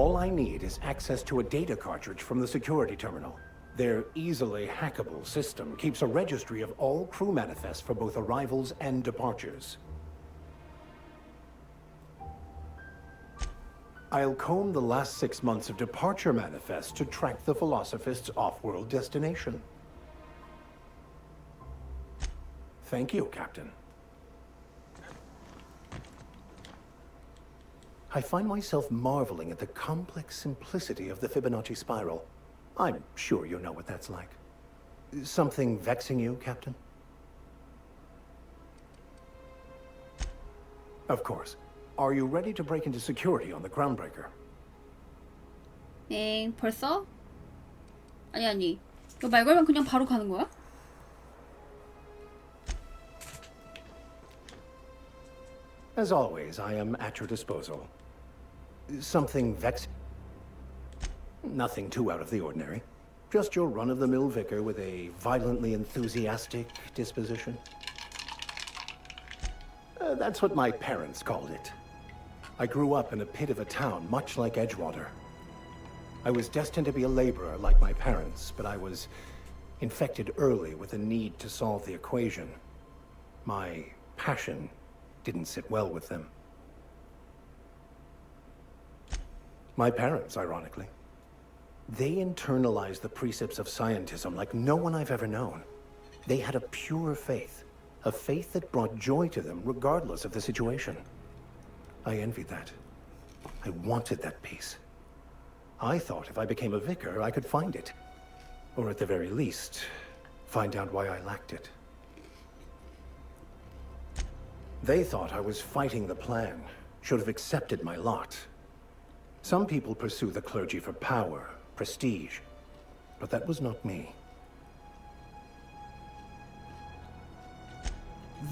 All I need is access to a data cartridge from the security terminal. Their easily hackable system keeps a registry of all crew manifests for both arrivals and departures. I'll comb the last 6 months of departure manifests to track the Philosophist's off-world destination. Thank you, Captain. I find myself marveling at the complex simplicity of the Fibonacci spiral. I'm sure you know what that's like. Something vexing you, Captain? Of course. Are you ready to break into security on the Groundbreaker? 엥, 벌써? 아니. 이거 말 걸면 그냥 바로 가는 거야? As always, I am at your disposal. Something vexing? Nothing too out of the ordinary. Just your run-of-the-mill vicar with a violently enthusiastic disposition. That's what my parents called it. I grew up in a pit of a town, much like Edgewater. I was destined to be a laborer like my parents, but I was infected early with a need to solve the equation. My passion didn't sit well with them. My parents, ironically. They internalized the precepts of scientism like no one I've ever known. They had a pure faith, a faith that brought joy to them regardless of the situation. I envied that. I wanted that peace. I thought if I became a vicar, I could find it. Or at the very least, find out why I lacked it. They thought I was fighting the plan, should have accepted my lot. Some people pursue the clergy for power, prestige, but that was not me.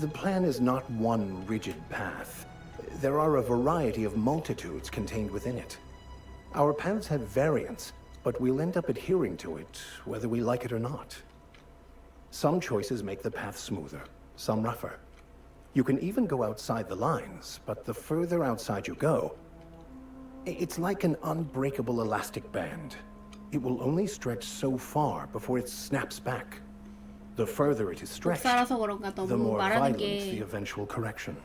The plan is not one rigid path. There are a variety of multitudes contained within it. Our paths have variance, but we'll end up adhering to it, whether we like it or not. Some choices make the path smoother, some rougher. You can even go outside the lines, but the further outside you go, it's like an unbreakable elastic band. It will only stretch so far before it snaps back. The further it is stretched, the more violent the eventual correction.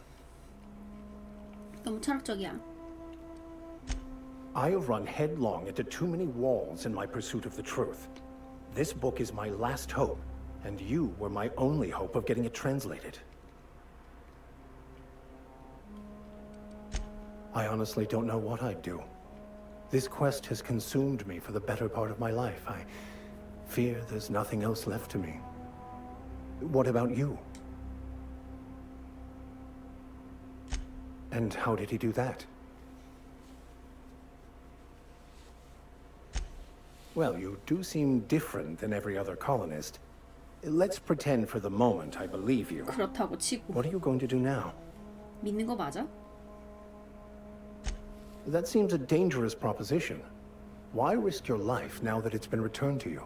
너무 철학적이야. I have run headlong into too many walls in my pursuit of the truth. This book is my last hope, and you were my only hope of getting it translated. I honestly don't know what I'd do. This quest has consumed me for the better part of my life. I fear there's nothing else left to me. What about you? And how did he do that? Well, you do seem different than every other colonist. Let's pretend for the moment I believe you. 그렇다고 치고. What are you going to do now? 믿는 거 맞아? That seems a dangerous proposition. Why risk your life now that it's been returned to you?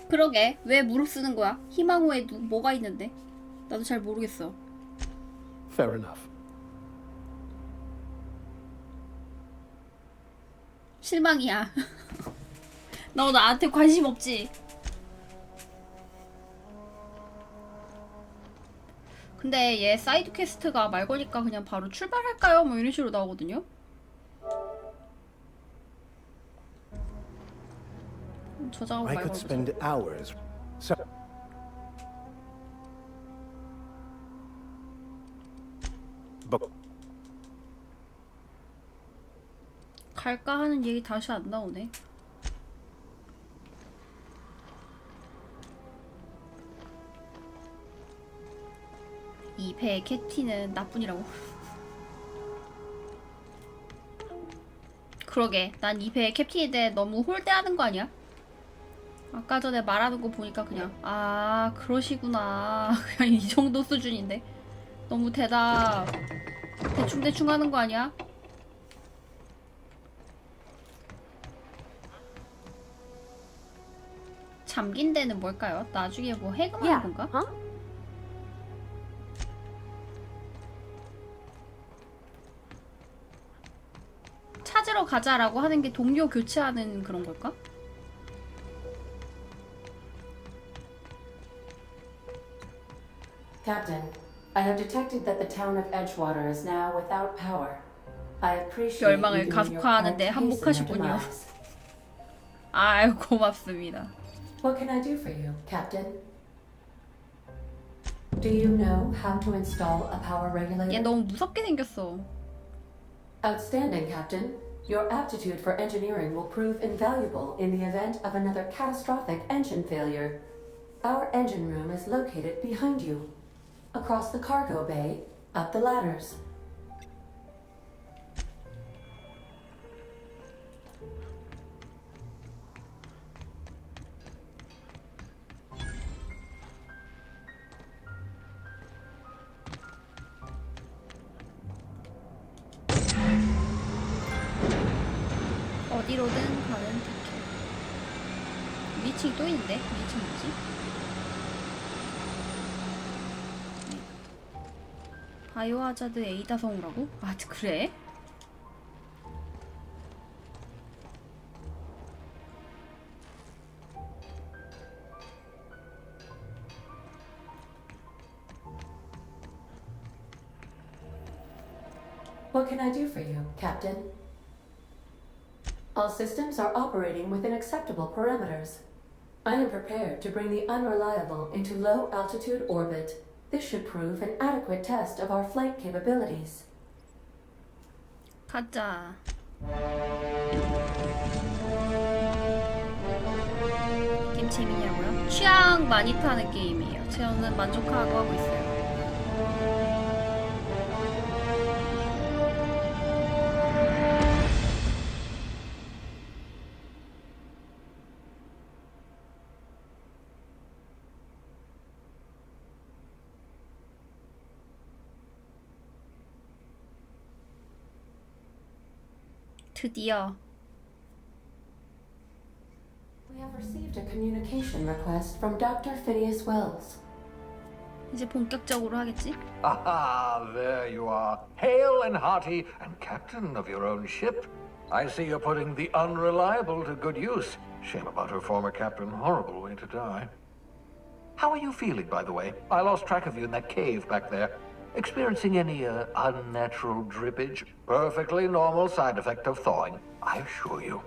그러게, 왜 무릎 쓰는 거야? 희망 후에 뭐가 있는데? 나도 잘 모르겠어. Fair enough. 실망이야. 너 나한테 관심 없지? 근데 얘 사이드 퀘스트가 말 거니까 그냥 바로 출발할까요? 뭐 이런 식으로 나오거든요. 저장하고 I 말 could 걸자. spend hours. So but 갈까 하는 얘기 다시 안 나오네. 이 배의 캡틴은 나뿐이라고. 그러게, 난 이 배의 캡틴인데 너무 홀대하는 거 아니야? 아까 전에 말하는 거 보니까 그냥 아 그러시구나 그냥 이 정도 수준인데 너무 대답 대충대충 하는 거 아니야? 잠긴 데는 뭘까요? 나중에 뭐 해금하는 건가? 찾으러 가자라고 하는 게 동료 교체하는 그런 걸까? Captain, I have detected that the town of Edgewater is now without power. I appreciate you 멸망을 doing your part to 가속화하는데 hasten their 한몫하셨군요. demise. 아유, 고맙습니다. What can I do for you, Captain? Do you know how to install a power 얘 regulator? 너무 무섭게 생겼어. Outstanding, Captain. Your aptitude for engineering will prove invaluable in the event of another catastrophic engine failure. Our engine room is located behind you. Across the cargo bay, up the ladders. 어디로든 가는 티켓. 위층 또 있는데? 위층 뭐지? 네. 바이오하자드 에이다 성우라고? 아, 그래? What can I do for you, Captain? All systems are operating within acceptable parameters. I am prepared to bring the unreliable into low altitude orbit. This should prove an adequate test of our flight capabilities. 가자. 게임 재밌냐고요? 취향 많이 타는 게임이에요. 저는 만족하고 하고 있어요. 드디어 We have received a communication request from Dr. Phineas Wells. 이제 본격적으로 하겠지? Ah, there you are, hale and hearty, and captain of your own ship. I see you're putting the unreliable to good use. Shame about her former captain. Horrible way to die. How are you feeling, by the way? I lost track of you in that cave back there. Experiencing any unnatural drippage? Perfectly normal side effect of thawing, I assure you.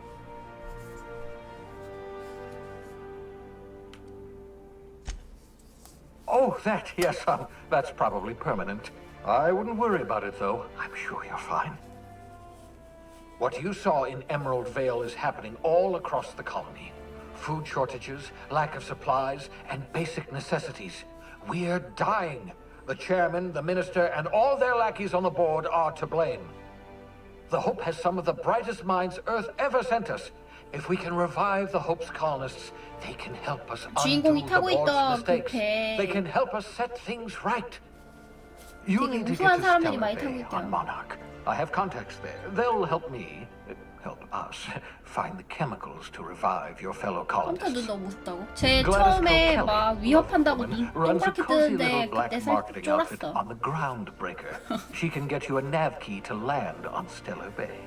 Oh, that, yes, that's probably permanent. I wouldn't worry about it, though. I'm sure you're fine. What you saw in Emerald Vale is happening all across the colony. Food shortages, lack of supplies, and basic necessities. We're dying. The chairman, the minister, and all their lackeys on the board are to blame. The Hope has some of the brightest minds Earth ever sent us. If we can revive the Hope's colonists, they can help us undo 주인공이 the 타고 board's 있던 그 mistakes. 배. They can help us set things right. You 되게 need to 우수한 get to 사람들이 Stellar 많이 타고 Bay 있대요. on Monarch. I have contacts there. They'll help us, find the chemicals to revive your fellow 깜짝 colonists. 눈 너무 무섭다고? 제 Gladys 처음에 Cole 막 Kelly, 위협한다고 lovely 눈 woman, runs a 동그랗게 cozy 뜨는데 little black 그때 살짝 marketing outfit 쫄았어. on the Groundbreaker. She can get you a nav key to land on Stellar Bay.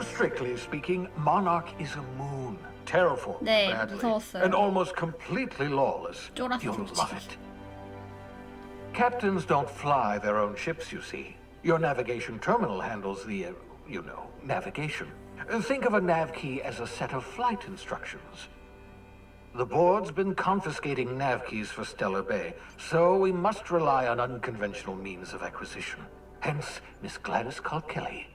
Strictly speaking, Monarch is a moon. Terraformed 네, badly, 무서웠어요. and almost completely lawless. 쫄았어, You'll 솔직히. love it. Captains don't fly their own ships, you see. Your navigation terminal handles the, navigation. Think of a nav key as a set of flight instructions. The board's been confiscating nav keys for Stellar Bay, so we must rely on unconventional means of acquisition. Hence, Miss Gladys Kalkelly.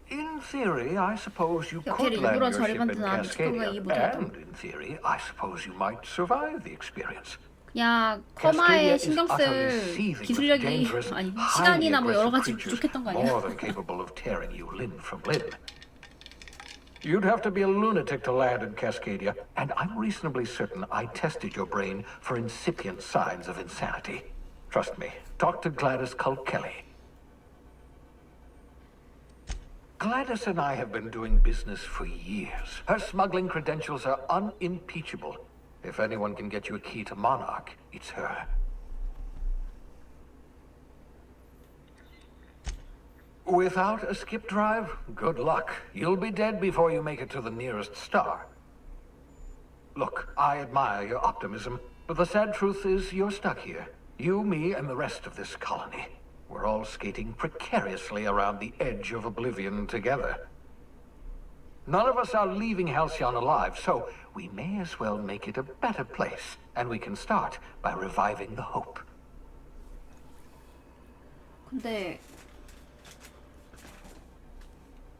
In theory, I suppose you could 여기를 land 일부러 your 저리 ship in 만드나 Cascadia, 이보다도. and in theory, I suppose you might survive the experience. 그냥 Cascadia 커마에 is 신경 utterly 쓸 seething with 기술력이 dangerous, 아니 highly 시간이나 뭐 여러 가지 aggressive creatures, 부족했던 거 아니야? more than capable of tearing you limb from limb. You'd have to be a lunatic to land in Cascadia, and I'm reasonably certain I tested your brain for incipient signs of insanity. Trust me, talk to Gladys Culkelly. Gladys and I have been doing business for years. Her smuggling credentials are unimpeachable. If anyone can get you a key to Monarch, it's her. Without a skip drive, good luck. You'll be dead before you make it to the nearest star. Look, I admire your optimism, but the sad truth is you're stuck here. You, me, and the rest of this colony. We're all skating precariously around the edge of oblivion together. None of us are leaving Halcyon alive, so we may as well make it a better place. And we can start by reviving the hope. 근데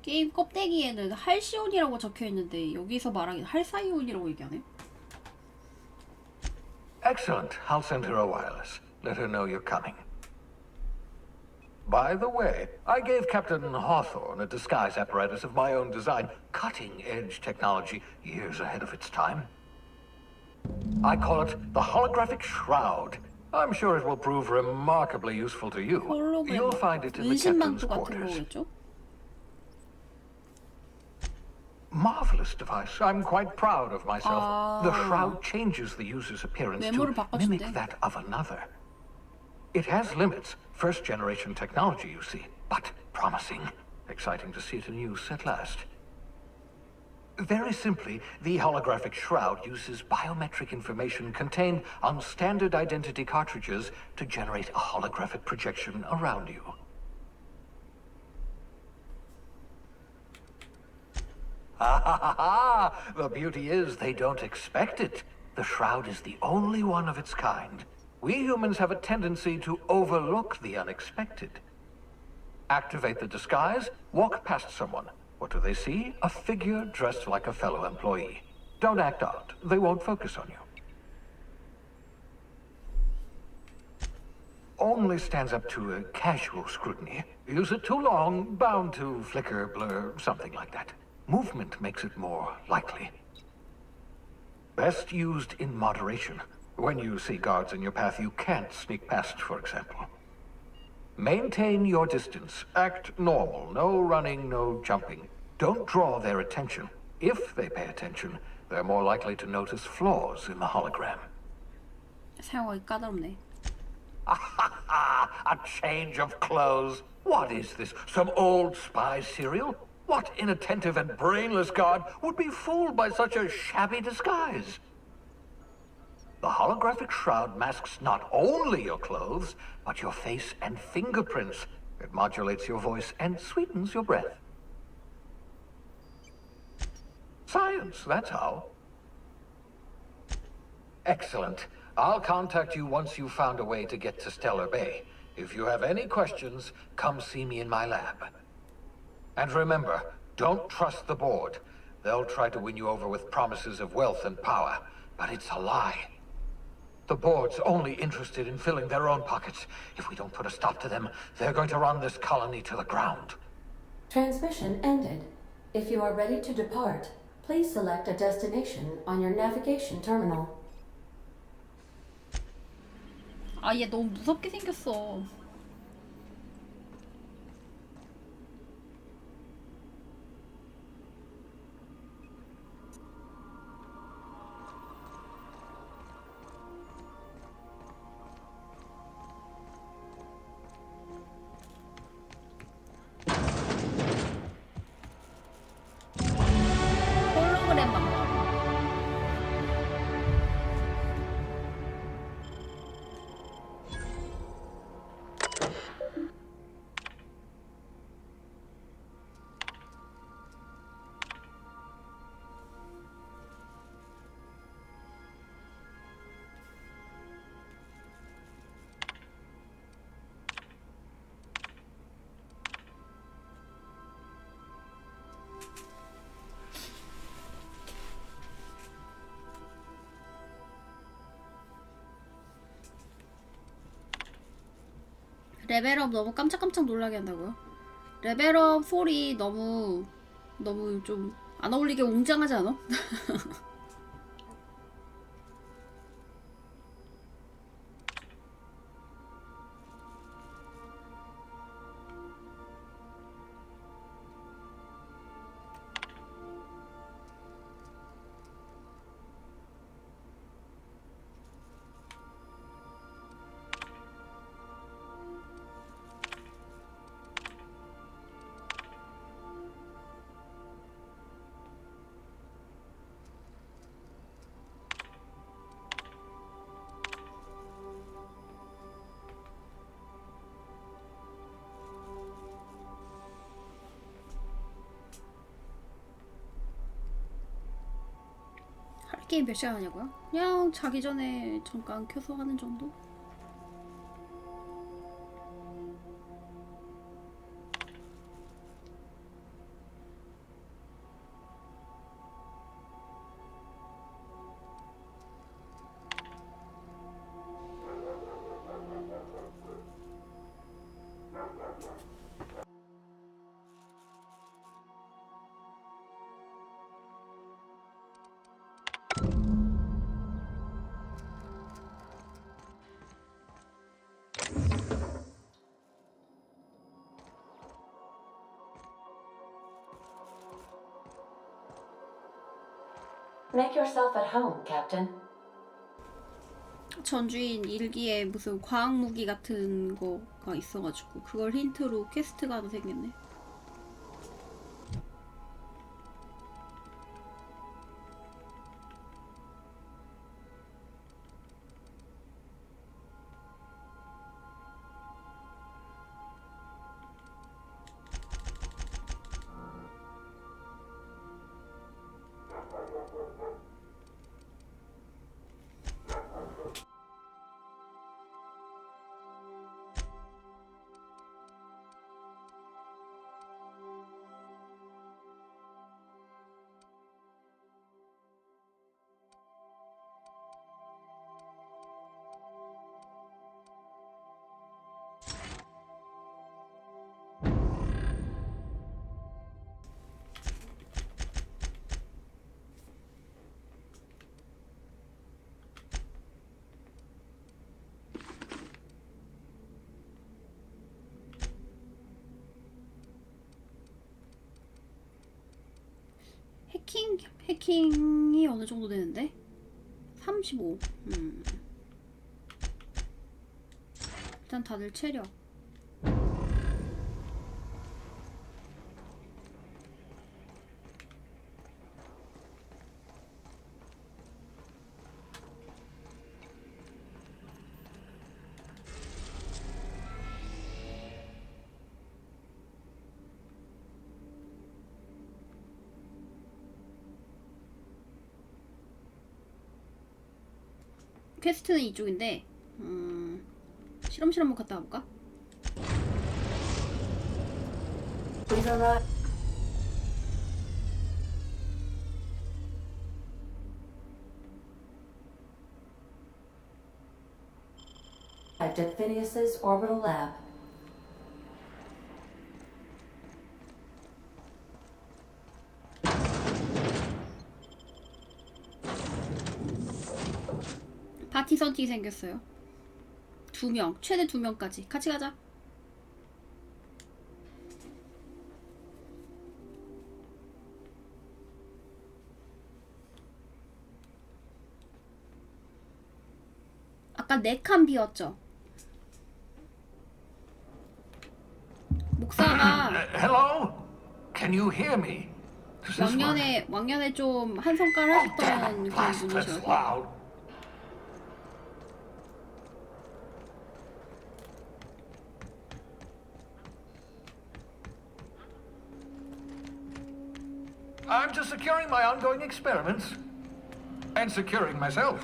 게임 껍데기에는 할시온이라고 적혀있는데 여기서 말하긴 할사이온이라고 얘기하네? Excellent. I'll send her a wireless. Let her know you're coming. By the way, I gave Captain Hawthorne a disguise apparatus of my own design, cutting-edge technology years ahead of its time. I call it the Holographic Shroud. I'm sure it will prove remarkably useful to you. You'll find it in the captain's 은신망토 같은 quarters. 거겠죠? Marvelous device. I'm quite proud of myself. Ah. The shroud changes the user's appearance 메모를 to 바꿔준대. mimic that of another. It has limits. First-generation technology, you see. But promising. Exciting to see it in use at last. Very simply, the holographic shroud uses biometric information contained on standard identity cartridges to generate a holographic projection around you. Ha ha ha ha! The beauty is they don't expect it. The shroud is the only one of its kind. We humans have a tendency to overlook the unexpected. Activate the disguise, walk past someone. What do they see? A figure dressed like a fellow employee. Don't act out. They won't focus on you. Only stands up to a casual scrutiny. Use it too long, bound to flicker, blur, something like that. Movement makes it more likely. Best used in moderation. When you see guards in your path you can't sneak past, for example. Maintain your distance. Act normal. No running, no jumping. Don't draw their attention. If they pay attention, they're more likely to notice flaws in the hologram. 사용하기 까다롭네. A change of clothes. What is this? Some old spy serial? What inattentive and brainless guard would be fooled by such a shabby disguise? The holographic shroud masks not only your clothes, but your face and fingerprints. It modulates your voice and sweetens your breath. Science, that's how. Excellent. I'll contact you once you've found a way to get to Stellar Bay. If you have any questions, come see me in my lab. And remember, don't trust the board. They'll try to win you over with promises of wealth and power, but it's a lie. The board's only interested in filling their own pockets. If we don't put a stop to them, they're going to run this colony to the ground. Transmission ended. If you are ready to depart, please select a destination on your navigation terminal. 아, 얘 너무 무섭게 생겼어. 홀로그램 방법. 레벨업 너무 깜짝깜짝 놀라게 한다고요? 레벨업 소리 너무 좀 안 어울리게 웅장하지 않아? 게임 몇 시간 하냐고요? 그냥 자기 전에 잠깐 켜서 하는 정도? Make yourself at home, Captain. 전주인 일기에 무슨 과학 무기 같은 거가 있어가지고 그걸 힌트로 퀘스트가 하나 생겼네. 해킹이 어느 정도 되는데? 35. 일단 다들 체력. 퀘스트는 이쪽인데 실험실 한번 갔다 와볼까? We've arrived. At Phineas's orbital lab. 파티 선팅이 생겼어요. 2명, 최대 2명까지. 같이 가자. 아까 4칸 비었죠? 목사가 Hello? Can you hear me? Does this work? 왕년에 좀 한 성깔 하셨던 그런 Blast, that's 분이셔서 loud. I'm just securing my ongoing experiments. And securing myself.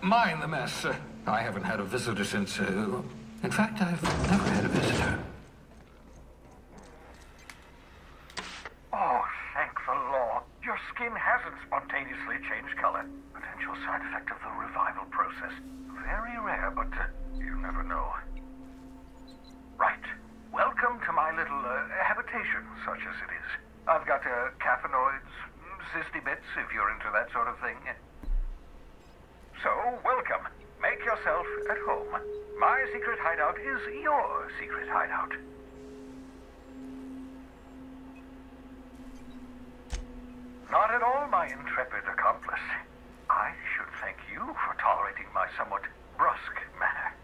Mind the mess. I haven't had a visitor since... in fact, I've never had a visitor. Oh, thank the law. Your skin hasn't spontaneously changed color. Potential side effect of the revival process. Very rare, but you never know. Right. Welcome to my little habitation, such as it is. I've got caffeinoids, cysty bits, if you're into that sort of thing. So, welcome. Make yourself at home. My secret hideout is your secret hideout. Not at all, my intrepid accomplice. I should thank you for tolerating my somewhat brusque manner.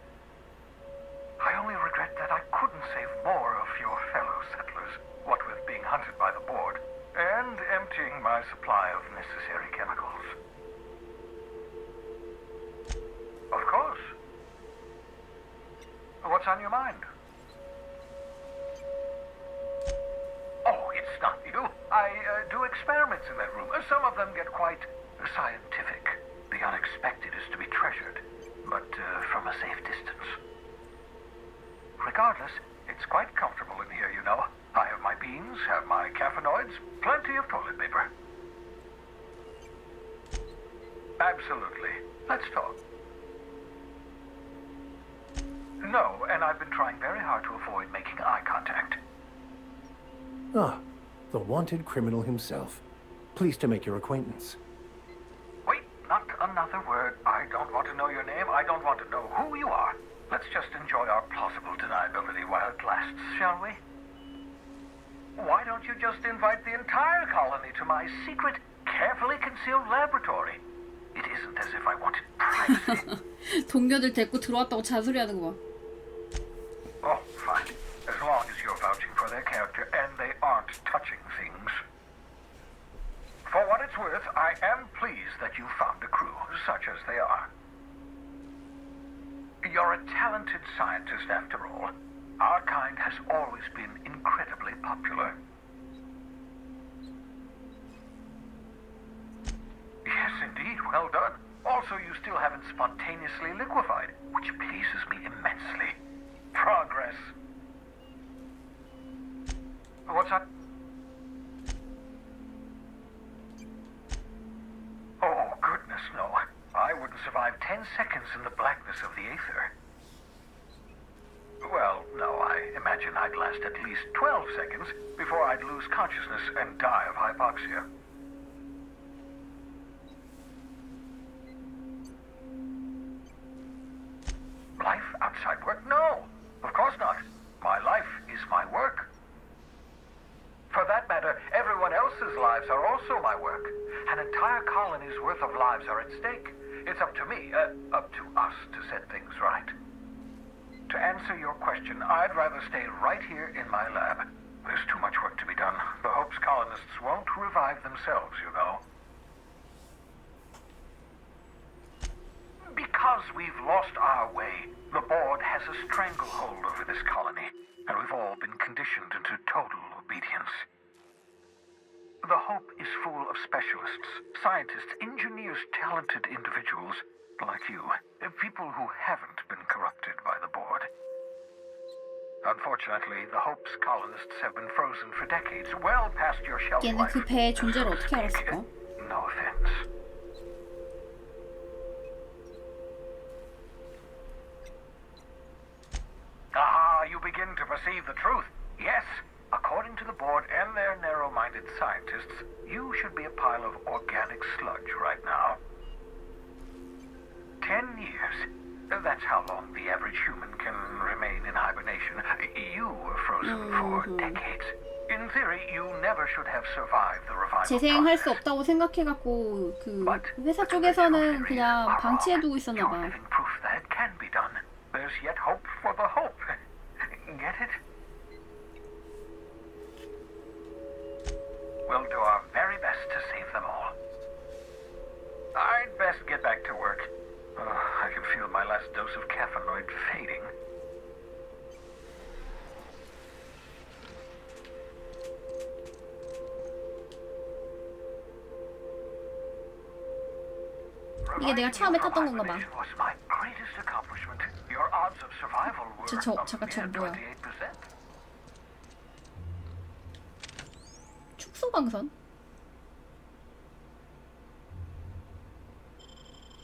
I only regret that I couldn't save more of your fellow settlers, what with being hunted by the board, and emptying my supply of necessary chemicals. Of course. What's on your mind? Oh, it's not you. I do experiments in that room. Some of them get quite Scientific. The unexpected is to be treasured, but from a safe distance. Regardless, it's quite comfortable in here, you know. I have my beans, have my caffeinoids, plenty of toilet paper. Absolutely. Let's talk. No, and I've been trying very hard to avoid making eye contact. Ah, the wanted criminal himself. Pleased to make your acquaintance. Wait, not another word. I don't want to know your name. I don't want to know who you are. Let's just enjoy our plausible deniability while it lasts, shall we? Why don't you just invite the entire colony to my secret, carefully concealed laboratory? It isn't as if I wanted privacy. 동료들 데리고 들어왔다고 잔소리하는 거 봐. Oh, fine. As long as you're vouching for their character and they aren't touching things. For what it's worth, I am pleased that you found a crew, such as they are. You're a talented scientist, after all. Our kind has always been incredibly popular. Yes, indeed, well done. Also, you still haven't spontaneously liquefied, which pleases me immensely. Progress. What's that? Oh, goodness, no. I wouldn't survive 10 seconds in the blackness of the aether. Well, no, I imagine I'd last at least 12 seconds before I'd lose consciousness and die of hypoxia. Life outside work? No, of course not. My life is my work. For that matter, everyone else's lives are also my work. An entire colony's worth of lives are at stake. It's up to me, up to us to set things right. To answer your question, I'd rather stay right here in my lab. There's too much work to be done. The Hope's colonists won't revive themselves, you know. Because we've lost our way, the board has a stranglehold over this colony, and we've all been conditioned into total obedience. The Hope is full of specialists, scientists, engineers, talented individuals like you, people who haven't been corrupted by the board. Unfortunately, the Hope's colonists have been frozen for decades, well past your shelf 얘는 life. 그 배의 존재를 어떻게 알았을까? No offense. Ah, you begin to perceive the truth. Yes, according to the board and their narrow-minded scientists, you should be a pile of organic sludge right now. 10 years. That's how long the average human can remain in hibernation. You were frozen for decades. In theory, you never should have survived the revival 재생할 수 process. 없다고 생각해갖고 그 But 회사 the conventional 쪽에서는 theories 그냥 are 방치해두고 wrong. 있었나 You're 봐. living proof that it can be done. There's yet hope for the hope. Get it? We'll do our very best to save them all. I'd best get back to work. I can feel my last dose of caffeinoid fading. 이게 내가 처음에 탔던 건가 봐. Was my greatest accomplishment. Your odds of survival were 잠깐 저거 뭐야? 28%. 축소방선?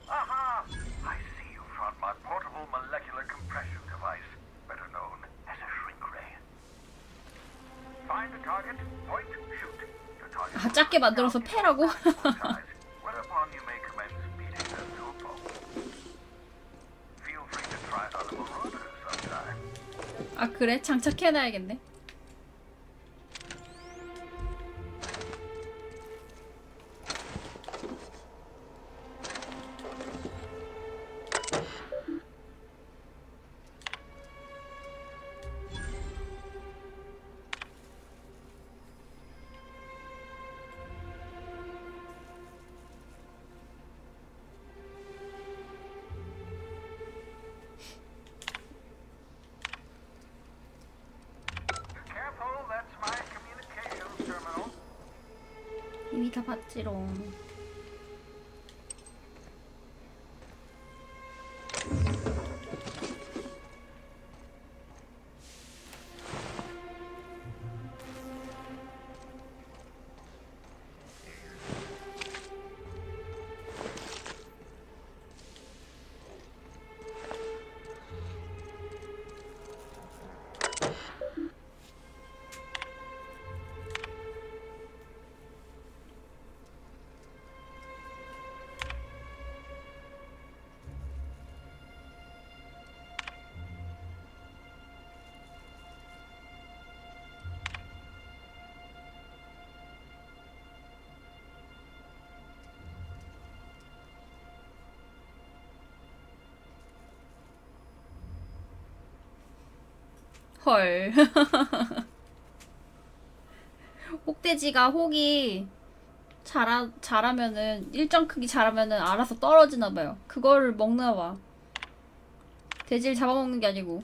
Aha! I see you found my portable molecular compression device, better known as a shrink ray. Find the target, point, shoot. The target 아, 작게 만들어서 패라고? whereupon you may commence beating them to a pulp. Feel free to try on a marauder sometime. 아 그래? 장착해놔야겠네. Careful, that's my communications terminal. 이미 다 봤지롱. 헐. 혹돼지가 혹이 자라면은 일정 크기 자라면은 알아서 떨어지나 봐요. 그거를 먹나 봐. 돼지를 잡아먹는 게 아니고.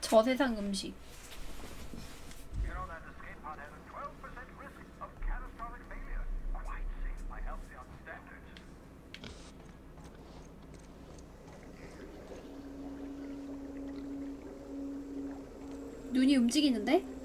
저세상 음식. You know that escape pod has a 12% risk of catastrophic failure. Quite safe by Halcyon standards. 눈이 움직이는데?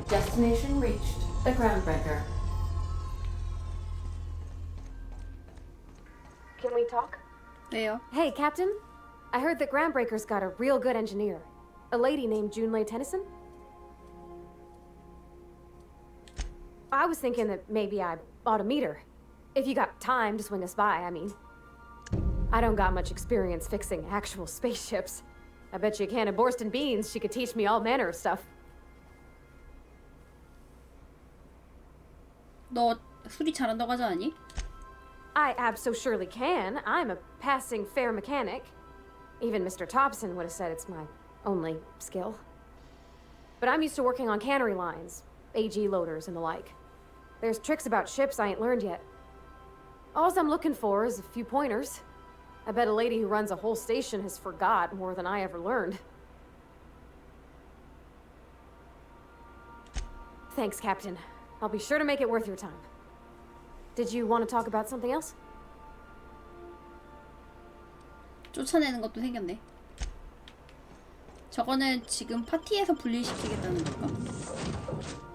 Destination reached. The Groundbreaker. Can we talk? 왜요? Hey, Captain. I heard that Groundbreaker's got a real good engineer. A lady named Junlei Tennyson? I was thinking that maybe I ought to meet her. If you got time to swing us by, I mean. I don't got much experience fixing actual spaceships. I bet you a can of Borston beans she could teach me all manner of stuff. 너 수리 잘한다고 하지 않니? I abso-surely can. I'm a passing fair mechanic. Even Mr. Thompson would have said it's my only skill. But I'm used to working on cannery lines, AG loaders and the like. There's tricks about ships I ain't learned yet. All I'm looking for is a few pointers. I bet a lady who runs a whole station has forgot more than I ever learned. Thanks, Captain. I'll be sure to make it worth your time. Did you want to talk about something else? 쫓아내는 것도 생겼네. 저거는 지금 파티에서 분리시키겠다는 건가?